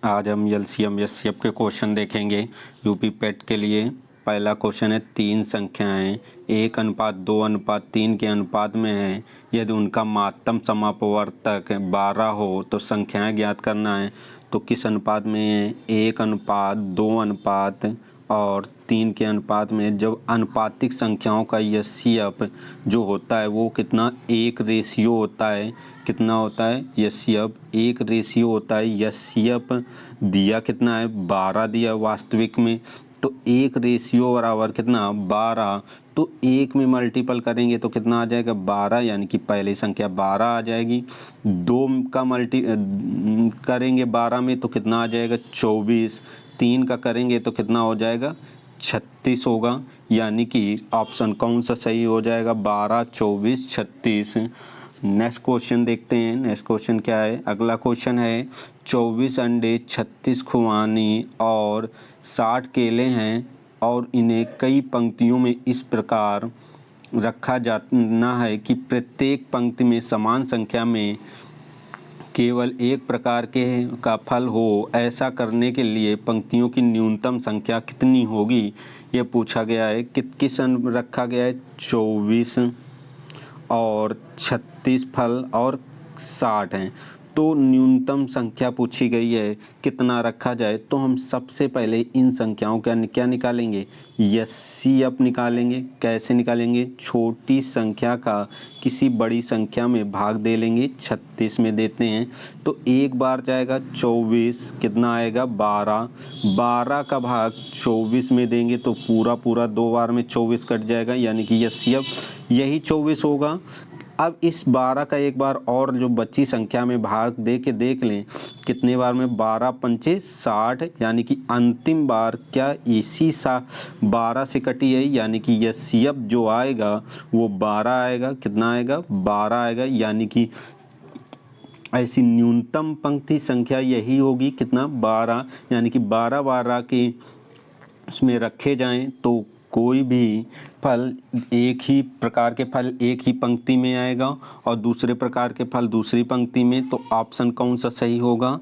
आज हम LCM HCF के क्वेश्चन देखेंगे यूपी पेट के लिए। पहला क्वेश्चन है, तीन संख्याएं 1:2:3 के अनुपात में हैं। यदि उनका माध्यम समापवर्तक 12 हो तो संख्याएं ज्ञात करना है। तो किस अनुपात में है? 1:2:3 के अनुपात में। जब अनुपातिक संख्याओं का एचसीएफ जो होता है वो कितना? 1 होता है। कितना होता है? एचसीएफ 1 होता है। एचसीएफ दिया कितना है? 12 दिया वास्तविक में। तो 1 बराबर कितना? 12। तो 1 में मल्टीपल करेंगे तो कितना आ जाएगा? 12, यानी कि पहली संख्या 12 आ जाएगी। 2 का मल्टी करेंगे 12 में तो कितना आ जाएगा? 24। 3 का करेंगे तो कितना हो जाएगा? 36 होगा। यानी कि ऑप्शन कौन सा सही हो जाएगा? 12, 24, 36। नेक्स्ट क्वेश्चन देखते हैं। नेक्स्ट क्वेश्चन क्या है? अगला क्वेश्चन है, 24 अंडे, 36 खुबानी और 60 केले हैं और इन्हें कई पंक्तियों में इस प्रकार रखा जाना है कि प्रत्येक पंक्ति में समान संख्या में केवल एक प्रकार के का फल हो। ऐसा करने के लिए पंक्तियों की न्यूनतम संख्या कितनी होगी? ये पूछा गया है। किस रखा गया है? 24 और 36 फल और 60 हैं। तो न्यूनतम संख्या पूछी गई है, कितना रखा जाए। तो हम सबसे पहले इन संख्याओं का क्या निकालेंगे? एचसीएफ निकालेंगे। कैसे निकालेंगे? छोटी संख्या का किसी बड़ी संख्या में भाग दे लेंगे। 36 में देते हैं तो एक बार जाएगा 24, कितना आएगा? 12। 12 का भाग 24 में देंगे तो पूरा 2 बार में 24 कट जाएगा, यानी कि एचसीएफ यही 24 होगा। अब इस 12 का एक बार और जो बची संख्या में भाग दे के देख लें कितने बार में? 12 पंचे 60, यानी कि अंतिम बार क्या इसी 12 से कटी है, यानी कि एचसीएफ जो आएगा वो 12 आएगा। कितना आएगा? 12 आएगा। यानी कि ऐसी न्यूनतम पंक्ति संख्या यही होगी। कितना? 12। यानी कि 12 के उसमें रखे जाएं तो कोई भी फल एक ही प्रकार के फल एक ही पंक्ति में आएगा और दूसरे प्रकार के फल दूसरी पंक्ति में। तो ऑप्शन कौन सा सही होगा?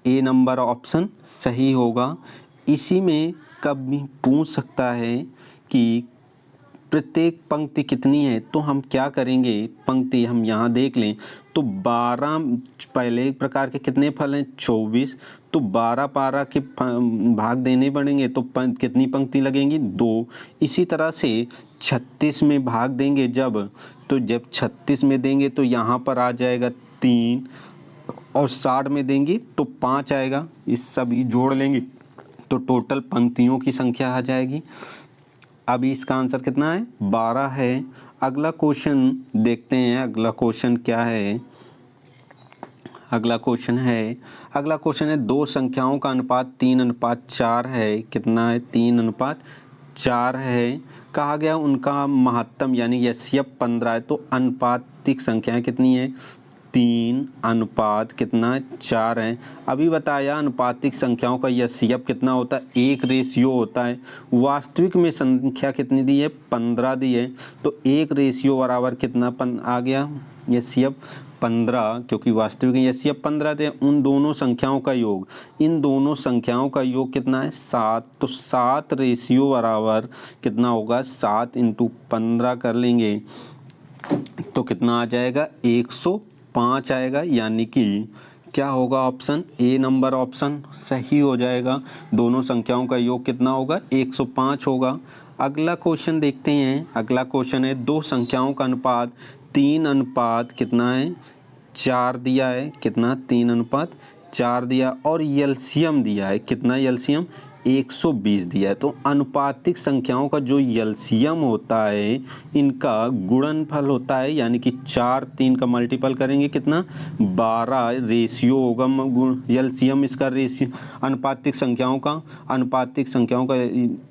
ए नंबर ऑप्शन सही होगा। इसी में कभी पूछ सकता है कि प्रत्येक पंक्ति कितनी है। तो हम क्या करेंगे? पंक्ति हम यहाँ देख लें तो 12 पहले प्रकार के कितने फल हैं? 24। तो 12 के भाग देने पड़ेंगे तो कितनी पंक्ति लगेंगी? 2। इसी तरह से 36 में भाग देंगे जब 36 में देंगे तो यहाँ पर आ जाएगा 3 और 60 में देंगे तो 5 आएगा। इस सभी जोड़ लेंगे तो टोटल पंक्तियों की संख्या आ जाएगी। अभी इसका आंसर कितना है? 12 है। अगला क्वेश्चन देखते हैं। अगला क्वेश्चन क्या है? अगला क्वेश्चन है, दो संख्याओं का अनुपात 3:4 है। कितना है? 3:4 है। कहा गया उनका महत्तम यानी एचसीएफ 15 है। तो अनुपातिक संख्याएं कितनी है? 3 कितना? 4 है। अभी बताया अनुपातिक संख्याओं का एचसीएफ कितना होता है? 1 होता है। वास्तविक में संख्या कितनी दी है? 15 दी है। तो 1 बराबर कितना आ गया? एचसीएफ 15, क्योंकि वास्तविक में एचसीएफ 15 थे। उन दोनों संख्याओं का योग, इन दोनों संख्याओं का योग कितना है? 7। तो 7 बराबर कितना होगा? 7 × 15 कर लेंगे तो कितना आ जाएगा? 105 आएगा। यानी कि क्या होगा? ऑप्शन ए नंबर ऑप्शन सही हो जाएगा। दोनों संख्याओं का योग कितना होगा? 105 होगा। अगला क्वेश्चन देखते हैं। अगला क्वेश्चन है, दो संख्याओं का अनुपात 3 कितना है? 4 दिया है। कितना? 3:4 दिया और एलसीएम दिया है। कितना एलसीएम? 120 दिया है। तो अनुपातिक संख्याओं का जो एलसीएम होता है इनका गुणनफल होता है, यानी कि 4 3 का मल्टीपल करेंगे कितना? 12 रेशियो होगा। एलसीएम इसका रेशियो अनुपातिक संख्याओं का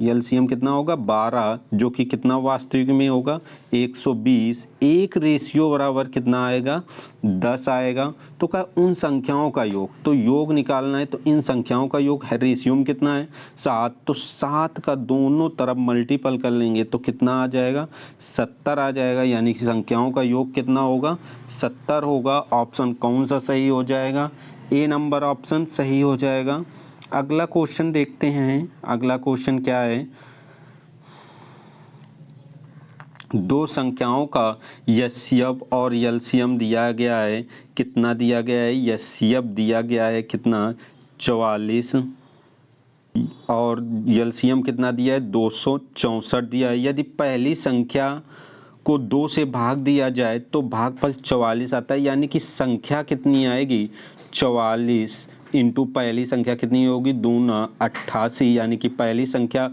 एलसीएम कितना होगा? 12, जो कि कितना वास्तविक में होगा? 120। 1 रेशियो बराबर कितना आएगा? 10 आएगा। तो क्या उन संख्याओं का योग, तो योग निकालना है तो इन संख्याओं का योग है। रेशियो कितना है? 7। तो 7 का दोनों तरफ मल्टीपल कर लेंगे तो कितना आ जाएगा? 70 आ जाएगा। यानी कि संख्याओं का योग कितना होगा? 70 होगा। ऑप्शन कौन सा सही हो जाएगा? ए नंबर ऑप्शन सही हो जाएगा। अगला क्वेश्चन देखते हैं। अगला क्वेश्चन क्या है, दो संख्याओं का यस्यब और एलसीएम दिया गया है। कितना दिया गया है? यस्यब दिया गया है कितना? 44 और एलसीएम कितना दिया है? 264 दिया है। यदि पहली संख्या को 2 से भाग दिया जाए तो भागफल 44 आता है, यानी कि संख्या कितनी आएगी? 44 इंटू पहली संख्या कितनी होगी? दूना 88, यानी कि पहली संख्या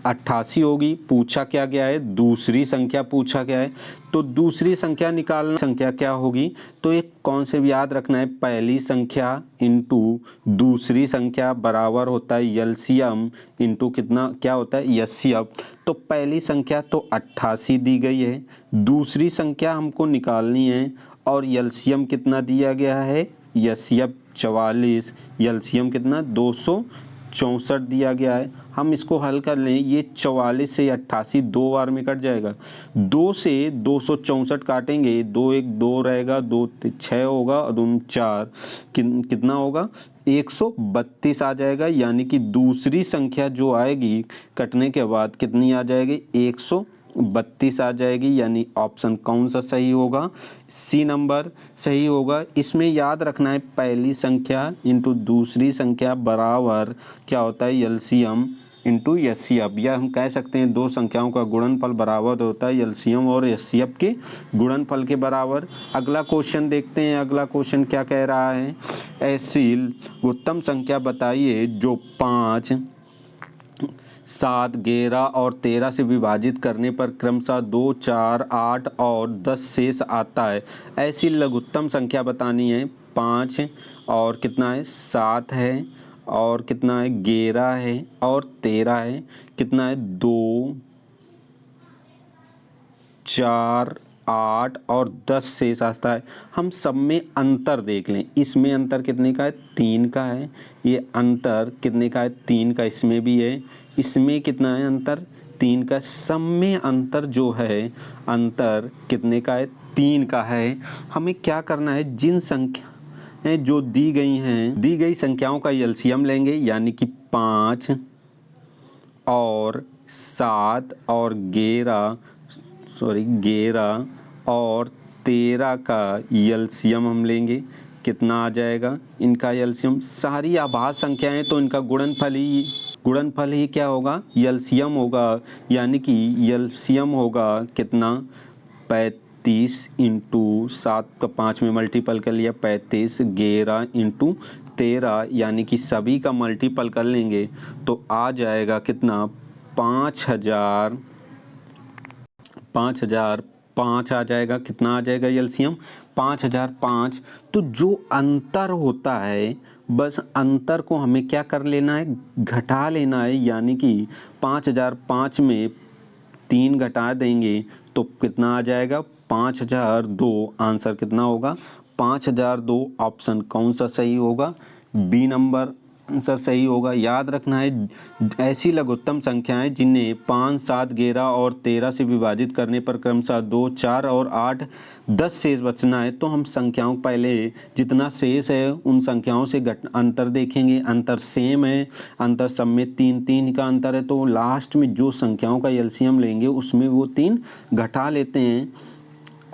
88 होगी। पूछा क्या गया है? दूसरी संख्या पूछा गया है, तो दूसरी संख्या निकालना, संख्या क्या होगी? तो एक कॉन्सेप्ट याद रखना है, पहली संख्या इंटू दूसरी संख्या बराबर होता है एलसीएम इंटू कितना क्या होता है? यस्यब। तो पहली संख्या तो 88 दी गई है, दूसरी संख्या हमको निकालनी है और एलसीएम कितना दिया गया है? यस्यब 44, एलसीएम कितना? 264 दिया गया है। हम इसको हल कर लें, ये 44 से 88 दो बार में कट जाएगा। 2 से 264 काटेंगे, 2 1 2 रहेगा, 2 6 होगा और 2 4 कितना होगा? 132 आ जाएगा, यानी कि दूसरी संख्या जो आएगी कटने के बाद कितनी आ जाएगी? 132 आ जाएगी, यानी ऑप्शन कौन सा सही होगा? सी नंबर सही होगा। इसमें याद रखना है पहली संख्या इंटू दूसरी संख्या बराबर क्या होता है? एलसीएम इंटू यस्यब, या हम कह सकते हैं दो संख्याओं का गुणनफल बराबर होता है एलसीएम और यस्यब के गुणनफल के बराबर। अगला क्वेश्चन देखते हैं। अगला क्वेश्चन क्या कह रहा है, ऐसी उत्तम संख्या बताइए जो 5, 7, 11 और 13 से विभाजित करने पर क्रमशः 2, 4, 8 और 10 शेष आता है। ऐसी लघुत्तम संख्या बतानी है। 5 और कितना है? 7 है और कितना है? 11 है और 13 है। कितना है? 2, 4, 8 और 10 शेष आता है। हम सब में अंतर देख लें। इसमें अंतर कितने का है? 3 का है। ये अंतर कितने का है? 3 का। इसमें भी है। इसमें कितना है अंतर? 3 का। सब में अंतर जो है, अंतर कितने का है? 3 का है। हमें क्या करना है, जिन संख्या जो दी गई हैं, दी गई संख्याओं का एलसीएम लेंगे, यानी कि 5 और 7 और 11 और 13 का एलसीएम हम लेंगे। कितना आ जाएगा इनका एलसीएम? सारी आभाज्य संख्याएं तो इनका गुणनफल ही क्या होगा? एलसीएम होगा, यानी कि एलसीएम होगा कितना? 35 इंटू 7 का 5 में मल्टीपल कर लिया 35, 11 इंटू 13, यानी कि सभी का मल्टीपल कर लेंगे तो आ जाएगा कितना? 5005 आ जाएगा। कितना आ जाएगा एलसीएम? 5005। तो जो अंतर होता है, बस अंतर को हमें क्या कर लेना है? घटा लेना है, यानी कि 5005 में 3 घटा देंगे तो कितना आ जाएगा? 5002। आंसर कितना होगा? 5002। ऑप्शन कौन सा सही होगा? बी नंबर आंसर सही होगा। याद रखना है, ऐसी लघुत्तम संख्याएं जिन्हें 5, 7, 11 और 13 से विभाजित करने पर क्रमशः 2, 4 और 8, 10 शेष बचना है। तो हम संख्याओं पहले जितना शेष है उन संख्याओं से अंतर देखेंगे। अंतर सेम है, अंतर सब में 3 का अंतर है, तो लास्ट में जो संख्याओं का एलसीएम लेंगे उसमें वो 3 घटा लेते हैं।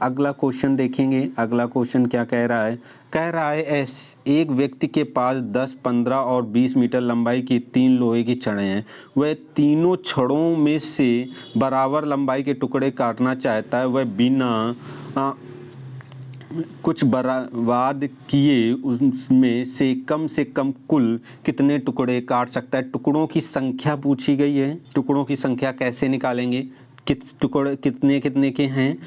अगला क्वेश्चन देखेंगे। अगला क्वेश्चन क्या कह रहा है? कह रहा है एक व्यक्ति के पास 10, 15 और 20 मीटर लंबाई की 3 लोहे की छड़ें हैं। वह तीनों छड़ों में से बराबर लंबाई के टुकड़े काटना चाहता है। वह बिना कुछ बर्बाद किए उसमें से कम कुल कितने टुकड़े काट सकता है? टुकड़ों की संख्या पूछी गई है। टुकड़ों की संख्या कैसे निकालेंगे? टुकड़े कितने कितने के हैं?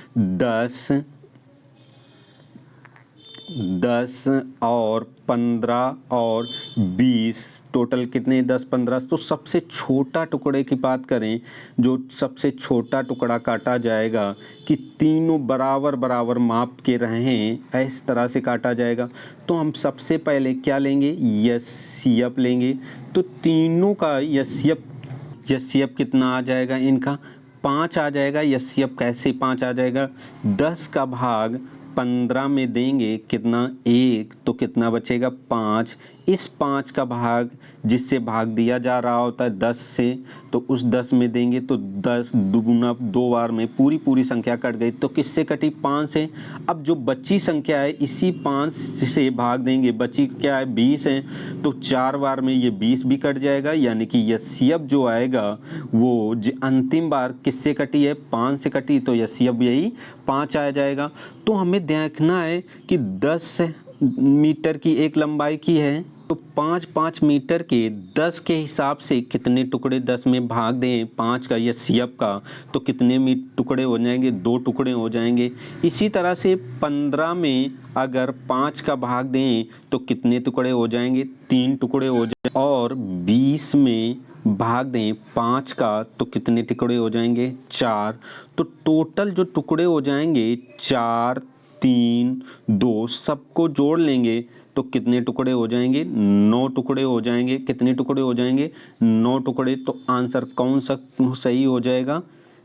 10 और 15 और 20, टोटल कितने? 10, 15। तो सबसे छोटा टुकड़े की बात करें, जो सबसे छोटा टुकड़ा काटा जाएगा कि तीनों बराबर बराबर माप के रहें, इस तरह से काटा जाएगा। तो हम सबसे पहले क्या लेंगे? यस्यब लेंगे। तो तीनों का यस्यब कितना आ जाएगा? इनका 5 आ जाएगा। यस्यब कैसे 5 आ जाएगा? 10 का भाग 15 में देंगे कितना 1, तो कितना बचेगा 5। इस 5 का भाग जिससे भाग दिया जा रहा होता है 10 से, तो उस 10 में देंगे तो 10 दुगुना 2 बार में पूरी संख्या कट गई। तो किससे कटी 5 से। अब जो बची संख्या है इसी 5 से भाग देंगे, बची क्या है 20 है, तो 4 बार में ये 20 भी कट जाएगा, यानी कि यस्यब जो आएगा वो अंतिम बार किससे कटी है 5 से कटी, तो यस्यब यही 5 आ जाएगा। तो हमें देखना है कि 10 मीटर की एक लंबाई की है, तो 5 मीटर के 10 के हिसाब से कितने टुकड़े 10 में भाग दें 5 का यस्यब का, तो कितने टुकड़े हो जाएंगे 2 टुकड़े हो जाएंगे। इसी तरह से 15 में अगर 5 का भाग दें तो कितने टुकड़े हो जाएंगे 3 टुकड़े हो जाएंगे। और 20 में भाग दें 5 का तो कितने टुकड़े हो जाएंगे 4। तो टोटल जो टुकड़े हो जाएंगे 4, 3, 2 सबको जोड़ लेंगे तो कितने टुकड़े हो जाएंगे 9 टुकड़े हो जाएंगे। कितने टुकड़े हो जाएंगे 9 टुकड़े। तो आंसर कौन सा सही हो जाएगा,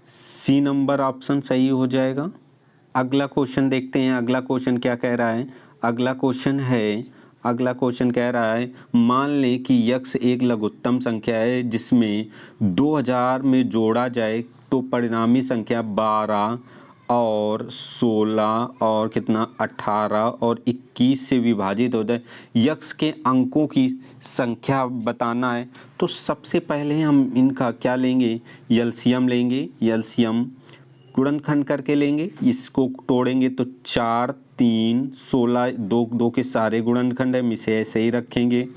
सी नंबर ऑप्शन सही हो जाएगा। अगला क्वेश्चन देखते हैं। अगला क्वेश्चन क्या कह रहा है। अगला क्वेश्चन कह रहा है मान लें कि यक्स एक लघुत्तम संख्या है जिसमें 2000 में जोड़ा जाए तो परिणामी संख्या 12 और 16 और कितना 18 और 21 से विभाजित होता है। यक्स के अंकों की संख्या बताना है। तो सबसे पहले हम इनका क्या लेंगे, एलसीएम लेंगे। एलसीएम गुणनखंड करके लेंगे, इसको तोड़ेंगे तो 4, 3, 16, 2 के सारे गुणनखंड है, इसे ऐसे ही रखेंगे।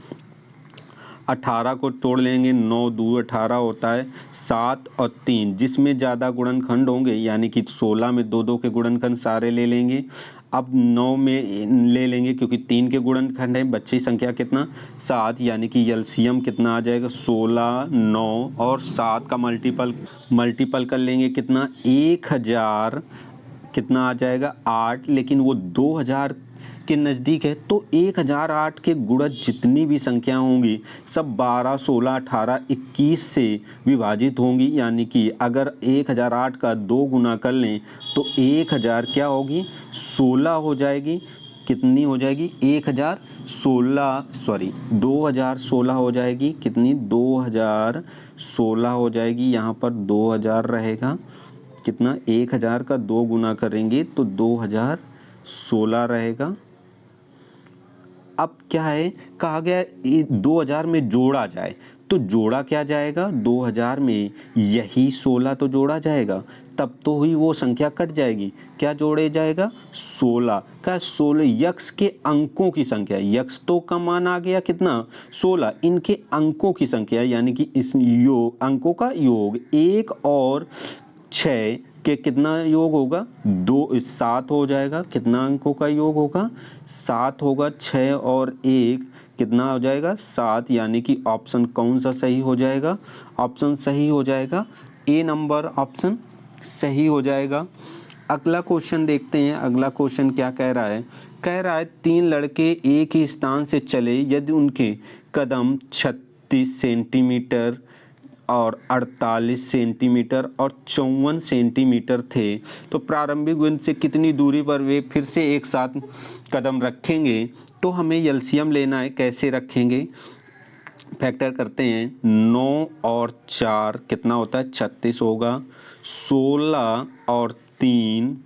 18 को तोड़ लेंगे, 9 2 18 होता है, 7 और 3 जिसमें ज़्यादा गुणनखंड होंगे यानी कि 16 में 2 के गुणनखंड सारे ले लेंगे। अब 9 में ले लेंगे क्योंकि 3 के गुणनखंड है, बच्ची संख्या कितना 7, यानी कि एलसीएम कितना आ जाएगा 16, 9 और 7 का मल्टीपल कर लेंगे कितना 1000 कितना आ जाएगा 8, लेकिन वो 2000 के नज़दीक है। तो 1008 के गुणज जितनी भी संख्या होंगी सब 12, 16, 18, 21 से विभाजित होंगी, यानी कि अगर 1008 का 2 गुना कर लें तो 1000 क्या होगी 16 हो जाएगी। कितनी हो जाएगी 2016 हो जाएगी। कितनी 2016 हो जाएगी। यहाँ पर 2000 रहेगा, कितना 1000 का 2 गुना करेंगे तो 2016 रहेगा। अब क्या है कहा गया 2000 में जोड़ा जाए, तो जोड़ा क्या जाएगा 2000 में यही 16 तो जोड़ा जाएगा, तब तो हुई वो संख्या कट जाएगी। क्या जोड़े जाएगा 16 का 16 यक्स के अंकों की संख्या, यक्स तो का मान आ गया कितना 16, इनके अंकों की संख्या यानी कि इस अंकों का योग 1 और 6 के कितना योग होगा 7 हो जाएगा। कितना अंकों का योग होगा 7 होगा। 6 और 1 कितना हो जाएगा 7, यानी कि ऑप्शन कौन सा सही हो जाएगा, ऑप्शन सही हो जाएगा ए नंबर ऑप्शन सही हो जाएगा। अगला क्वेश्चन देखते हैं। अगला क्वेश्चन क्या कह रहा है। 3 लड़के एक ही स्थान से चले यदि उनके कदम 36 सेंटीमीटर और 48 सेंटीमीटर और 54 सेंटीमीटर थे तो प्रारंभिक बिंदु से कितनी दूरी पर वे फिर से एक साथ कदम रखेंगे। तो हमें एलसीएम लेना है। कैसे रखेंगे, फैक्टर करते हैं। 9 और 4 कितना होता है 36 होगा, 16 और 3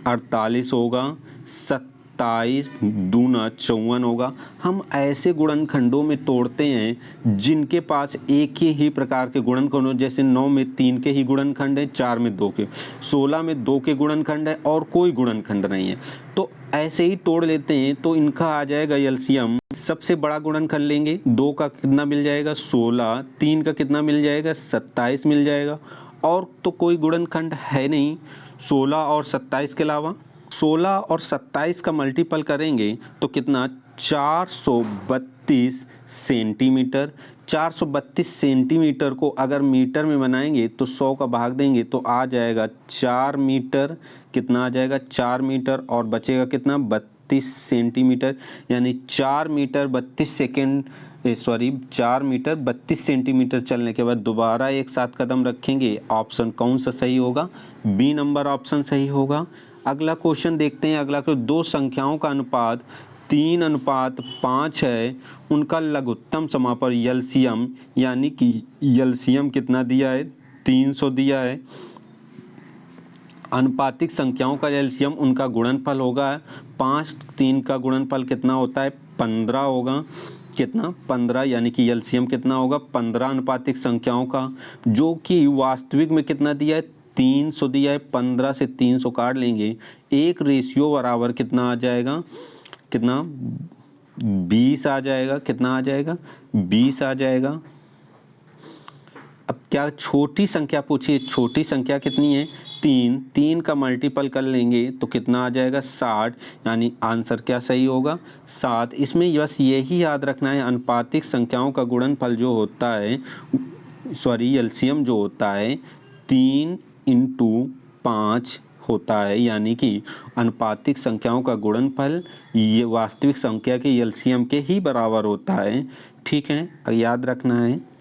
48 होगा, 27 दूना 54 होगा। हम ऐसे गुणनखंडों में तोड़ते हैं जिनके पास एक ही प्रकार के गुणनखंड हो, जैसे 9 में 3 के ही गुणनखंड है, 4 में 2 के, 16 में 2 के गुणनखंड है और कोई गुणनखंड नहीं है। तो ऐसे ही तोड़ लेते हैं तो इनका आ जाएगा एलसीएम। सबसे बड़ा गुणनखंड लेंगे, 2 का कितना मिल जाएगा 16, 3 का कितना मिल जाएगा 27 मिल जाएगा, और तो कोई गुणनखंड है नहीं 16 और 27 के अलावा। 16 और 27 का मल्टीपल करेंगे तो कितना 432 सेंटीमीटर। 432 सेंटीमीटर को अगर मीटर में बनाएंगे तो 100 का भाग देंगे तो आ जाएगा 4 मीटर। कितना आ जाएगा 4 मीटर, और बचेगा कितना 32 सेंटीमीटर, यानी 4 मीटर 32 सेंटीमीटर चलने के बाद दोबारा एक साथ कदम रखेंगे। ऑप्शन कौन सा सही होगा, बी नंबर ऑप्शन सही होगा। अगला क्वेश्चन देखते हैं। अगला क्वेश्चन, दो संख्याओं का अनुपात 3:5 है, उनका लघुत्तम समापन एलसीएम, यानी कि एलसीएम कितना दिया है, 300 दिया है। अनुपातिक संख्याओं का एलसीएम उनका गुणनफल होगा 5, 3 का गुणनफल कितना होता है, 15 होगा। कितना, 15, यानी कि एलसीएम कितना होगा, 15 अनुपातिक संख्याओं का, जो कि वास्तविक में कितना दिया है, 300 दिया है। 15 से 300 काट लेंगे, 1 बराबर कितना आ जाएगा, कितना, 20 आ जाएगा। कितना आ जाएगा, 20 आ जाएगा। अब क्या छोटी संख्या पूछिए, छोटी संख्या कितनी है, 3 का मल्टीपल कर लेंगे तो कितना आ जाएगा, 60, यानी आंसर क्या सही होगा, 7। इसमें बस यही याद रखना है, अनुपातिक संख्याओं का गुणनफल जो होता है, सॉरी एलसीएम जो होता है 3×5 होता है, यानी कि अनुपातिक संख्याओं का गुणनफल ये वास्तविक संख्या के एलसीएम के ही बराबर होता है। ठीक है, याद रखना है।